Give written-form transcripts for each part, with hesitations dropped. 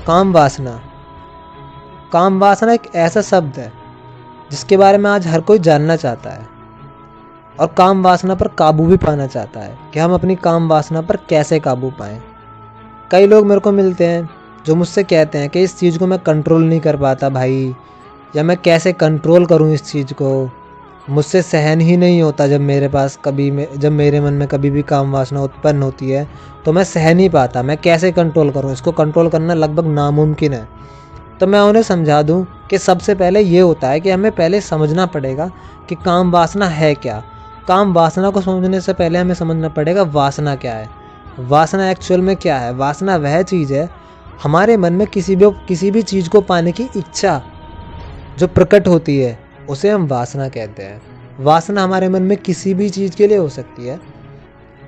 काम वासना। काम वासना एक ऐसा शब्द है जिसके बारे में आज हर कोई जानना चाहता है और काम वासना पर काबू भी पाना चाहता है कि हम अपनी काम वासना पर कैसे काबू पाएं। कई लोग मेरे को मिलते हैं जो मुझसे कहते हैं कि इस चीज़ को मैं कंट्रोल नहीं कर पाता भाई, या मैं कैसे कंट्रोल करूं इस चीज़ को, मुझसे सहन ही नहीं होता। जब मेरे मन में कभी भी काम वासना उत्पन्न होती है तो मैं सह नहीं पाता। मैं कैसे कंट्रोल करूं इसको? कंट्रोल करना लगभग नामुमकिन है। तो मैं उन्हें समझा दूं कि सबसे पहले ये होता है कि हमें पहले समझना पड़ेगा कि काम वासना है क्या। काम वासना को समझने से पहले हमें समझना पड़ेगा वासना क्या है। वासना एक्चुअल में क्या है? वासना वह चीज़ है, हमारे मन में किसी भी चीज़ को पाने की इच्छा जो प्रकट होती है उसे हम वासना कहते हैं। वासना हमारे मन में किसी भी चीज़ के लिए हो सकती है।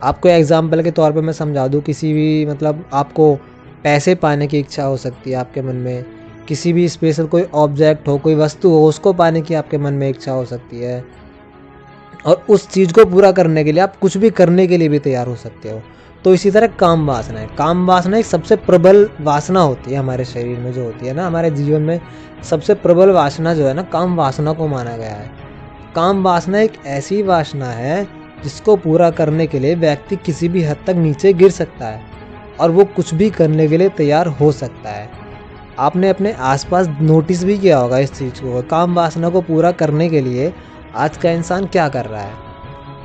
आपको एग्जाम्पल के तौर पे मैं समझा दूँ, किसी भी आपको पैसे पाने की इच्छा हो सकती है आपके मन में, किसी भी स्पेशल कोई ऑब्जेक्ट हो, कोई वस्तु हो, उसको पाने की आपके मन में इच्छा हो सकती है और उस चीज़ को पूरा करने के लिए आप कुछ भी करने के लिए भी तैयार हो सकते हो। तो इसी तरह काम वासना है। काम वासना एक सबसे प्रबल वासना होती है हमारे शरीर में, जो होती है ना हमारे जीवन में सबसे प्रबल वासना जो है ना, काम वासना को माना गया है। काम वासना एक ऐसी वासना है जिसको पूरा करने के लिए व्यक्ति किसी भी हद तक नीचे गिर सकता है और वो कुछ भी करने के लिए तैयार हो सकता है। आपने अपने आसपास नोटिस भी किया होगा इस चीज़ को। काम वासना को पूरा करने के लिए आज का इंसान क्या कर रहा है?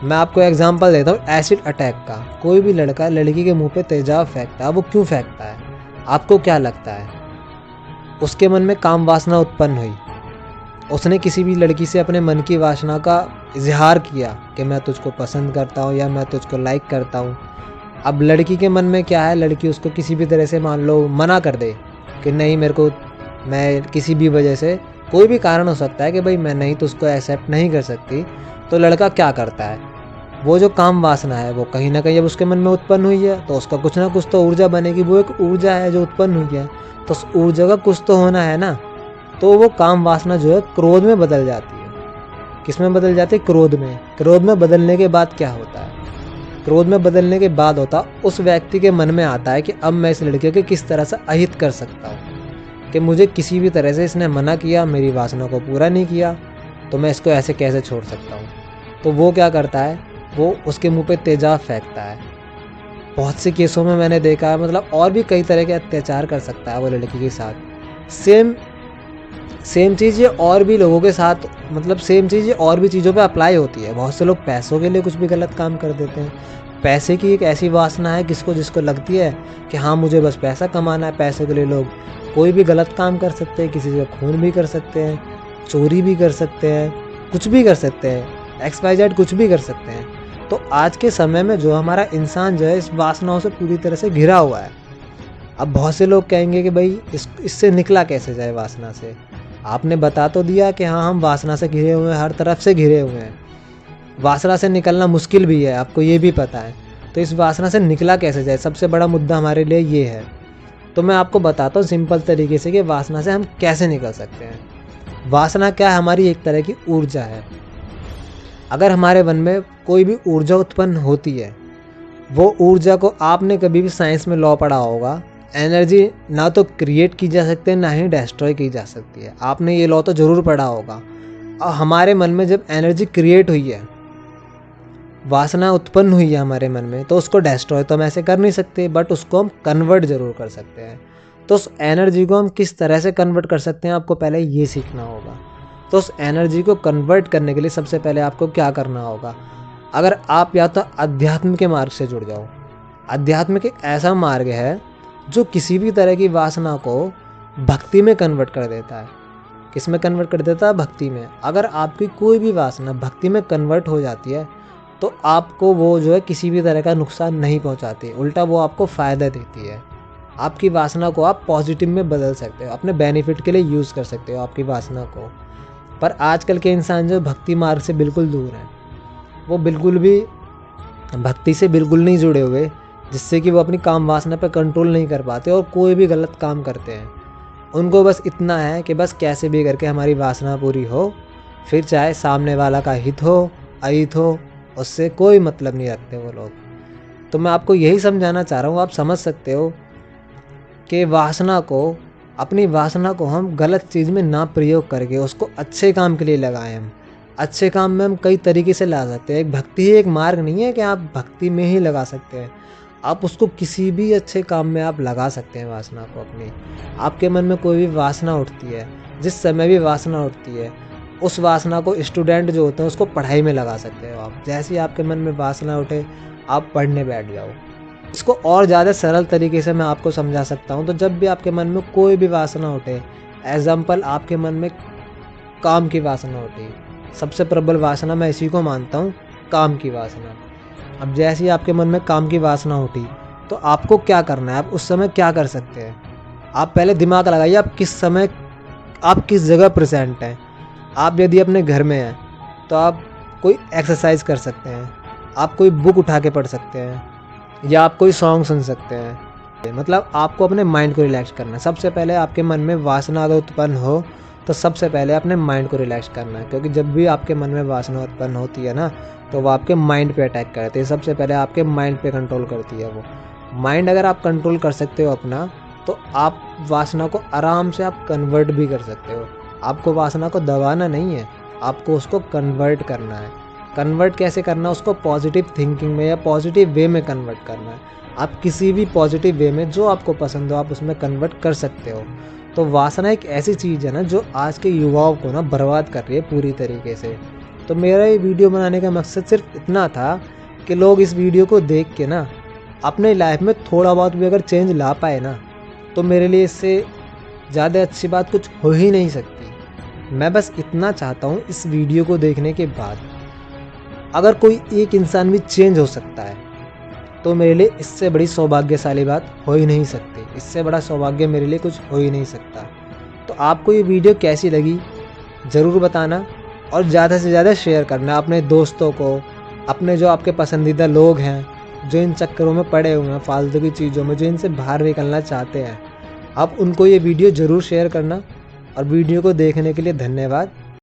मैं आपको एग्जांपल देता हूँ एसिड अटैक का। कोई भी लड़का लड़की के मुंह पे तेजाब फेंकता है, वो क्यों फेंकता है? आपको क्या लगता है? उसके मन में काम वासना उत्पन्न हुई, उसने किसी भी लड़की से अपने मन की वासना का इजहार किया कि मैं तुझको पसंद करता हूँ या मैं तुझको लाइक करता हूँ। अब लड़की के मन में क्या है? लड़की उसको किसी भी तरह से मान लो मना कर दे कि नहीं, मैं किसी भी वजह से, कोई भी कारण हो सकता है कि भाई मैं नहीं तो उसको एक्सेप्ट नहीं कर सकती। तो लड़का क्या करता है? वो जो काम वासना है वो कहीं ना कहीं जब उसके मन में उत्पन्न हुई है तो उसका कुछ ना कुछ तो ऊर्जा बनेगी। वो एक ऊर्जा है जो उत्पन्न हुई है, तो उस ऊर्जा का कुछ तो होना है ना। तो वो काम वासना जो है क्रोध में बदल जाती है। किस में बदल जाती है? क्रोध में। क्रोध में बदलने के बाद क्या होता है? क्रोध में बदलने के बाद होता, उस व्यक्ति के मन में आता है कि अब मैं इस लड़के के किस तरह से अहित कर सकता हूँ, कि मुझे किसी भी तरह से इसने मना किया, मेरी वासना को पूरा नहीं किया, तो मैं इसको ऐसे कैसे छोड़ सकता हूँ। तो वो क्या करता है? वो उसके मुंह पे तेजाब फेंकता है। बहुत से केसों में मैंने देखा है, और भी कई तरह के अत्याचार कर सकता है वो लड़की के साथ। सेम चीज़ ये और भी लोगों के साथ, सेम चीज़ ये और भी चीज़ों पे अप्लाई होती है। बहुत से लोग पैसों के लिए कुछ भी गलत काम कर देते हैं। पैसे की एक ऐसी वासना है जिसको लगती है कि हाँ मुझे बस पैसा कमाना है। पैसे के लिए लोग कोई भी गलत काम कर सकते हैं, किसी से खून भी कर सकते हैं, चोरी भी कर सकते हैं, कुछ भी कर सकते हैं, XYZ कुछ भी कर सकते हैं। तो आज के समय में जो हमारा इंसान जो है इस वासनाओं से पूरी तरह से घिरा हुआ है। अब बहुत से लोग कहेंगे कि भाई इससे निकला कैसे जाए वासना से। आपने बता तो दिया कि हाँ हम वासना से घिरे हुए हैं, हर तरफ से घिरे हुए हैं। वासना से निकलना मुश्किल भी है, आपको ये भी पता है। तो इस वासना से निकला कैसे जाए, सबसे बड़ा मुद्दा हमारे लिए ये है। तो मैं आपको बताता हूँ सिंपल तरीके से कि वासना से हम कैसे निकल सकते हैं। वासना क्या है? हमारी एक तरह की ऊर्जा है। अगर हमारे मन में कोई भी ऊर्जा उत्पन्न होती है, वो ऊर्जा को आपने कभी भी साइंस में लॉ पढ़ा होगा, एनर्जी ना तो क्रिएट की जा सकती है ना ही डिस्ट्रॉय की जा सकती है। आपने ये लॉ तो ज़रूर पढ़ा होगा। और हमारे मन में जब एनर्जी क्रिएट हुई है, वासना उत्पन्न हुई है हमारे मन में, तो उसको डिस्ट्रॉय तो हम ऐसे कर नहीं सकते, बट उसको हम कन्वर्ट ज़रूर कर सकते हैं। तो उस एनर्जी को हम किस तरह से कन्वर्ट कर सकते हैं, आपको पहले ये सीखना होगा। तो उस एनर्जी को कन्वर्ट करने के लिए सबसे पहले आपको क्या करना होगा? अगर आप या तो अध्यात्म के मार्ग से जुड़ जाओ। अध्यात्म एक ऐसा मार्ग है जो किसी भी तरह की वासना को भक्ति में कन्वर्ट कर देता है। किस में कन्वर्ट कर देता है? भक्ति में। अगर आपकी कोई भी वासना भक्ति में कन्वर्ट हो जाती है तो आपको वो जो है किसी भी तरह का नुकसान नहीं पहुंचाती, उल्टा वो आपको फ़ायदा देती है। आपकी वासना को आप पॉजिटिव में बदल सकते हो, अपने बेनिफिट के लिए यूज़ कर सकते हो आपकी वासना को। पर आजकल के इंसान जो भक्ति मार्ग से बिल्कुल दूर हैं, वो बिल्कुल भी भक्ति से बिल्कुल नहीं जुड़े हुए, जिससे कि वो अपनी काम वासना पर कंट्रोल नहीं कर पाते और कोई भी गलत काम करते हैं। उनको बस इतना है कि बस कैसे भी करके हमारी वासना पूरी हो, फिर चाहे सामने वाला का हित हो अहित हो, उससे कोई मतलब नहीं रखते वो लोग। तो मैं आपको यही समझाना चाह रहा हूँ, आप समझ सकते हो कि अपनी वासना को हम गलत चीज़ में ना प्रयोग करके उसको अच्छे काम के लिए लगाएं। हम अच्छे काम में हम कई तरीके से ला सकते हैं। एक भक्ति ही एक मार्ग नहीं है कि आप भक्ति में ही लगा सकते हैं, आप उसको किसी भी अच्छे काम में आप लगा सकते हैं वासना को अपनी। आपके मन में कोई भी वासना उठती है, जिस समय भी वासना उठती है, उस वासना को स्टूडेंट जो होते हैं उसको पढ़ाई में लगा सकते हो आप। जैसे ही आपके मन में वासना उठे आप पढ़ने बैठ जाओ। इसको और ज़्यादा सरल तरीके से मैं आपको समझा सकता हूँ। तो जब भी आपके मन में कोई भी वासना उठे, एग्जाम्पल आपके मन में काम की वासना उठी, सबसे प्रबल वासना मैं इसी को मानता हूँ, काम की वासना। अब जैसे ही आपके मन में काम की वासना उठी तो आपको क्या करना है, आप उस समय क्या कर सकते हैं। आप पहले दिमाग लगाइए आप किस समय, आप किस जगह प्रेजेंट हैं। आप यदि अपने घर में हैं तो आप कोई एक्सरसाइज कर सकते हैं, आप कोई बुक उठा के पढ़ सकते हैं, या आप कोई सॉन्ग सुन सकते हैं। मतलब आपको अपने माइंड को रिलैक्स करना है। सबसे पहले आपके मन में वासना अगर उत्पन्न हो तो सबसे पहले अपने माइंड को रिलैक्स करना है, क्योंकि जब भी आपके मन में वासना उत्पन्न होती है ना तो वो आपके माइंड पे अटैक करती है। सबसे पहले आपके माइंड पे कंट्रोल करती है वो। माइंड अगर आप कंट्रोल कर सकते हो अपना, तो आप वासना को आराम से आप कन्वर्ट भी कर सकते हो। आपको वासना को दबाना नहीं है, आपको उसको कन्वर्ट करना है। कन्वर्ट कैसे करना है, उसको पॉजिटिव थिंकिंग में या पॉजिटिव वे में कन्वर्ट करना है। आप किसी भी पॉजिटिव वे में जो आपको पसंद हो आप उसमें कन्वर्ट कर सकते हो। तो वासना एक ऐसी चीज़ है ना जो आज के युवाओं को ना बर्बाद कर रही है पूरी तरीके से। तो मेरा ये वीडियो बनाने का मकसद सिर्फ इतना था कि लोग इस वीडियो को देख के ना अपने लाइफ में थोड़ा बहुत भी अगर चेंज ला पाए ना, तो मेरे लिए इससे ज़्यादा अच्छी बात कुछ हो ही नहीं सकती। मैं बस इतना चाहता हूँ इस वीडियो को देखने के बाद अगर कोई एक इंसान भी चेंज हो सकता है तो मेरे लिए इससे बड़ी सौभाग्यशाली बात हो ही नहीं सकती। इससे बड़ा सौभाग्य मेरे लिए कुछ हो ही नहीं सकता। तो आपको ये वीडियो कैसी लगी ज़रूर बताना, और ज़्यादा से ज़्यादा शेयर करना अपने दोस्तों को, अपने जो आपके पसंदीदा लोग हैं जो इन चक्करों में पड़े हुए हैं, फालतू की चीज़ों में, जो इनसे बाहर निकलना चाहते हैं, आप उनको ये वीडियो ज़रूर शेयर करना। और वीडियो को देखने के लिए धन्यवाद।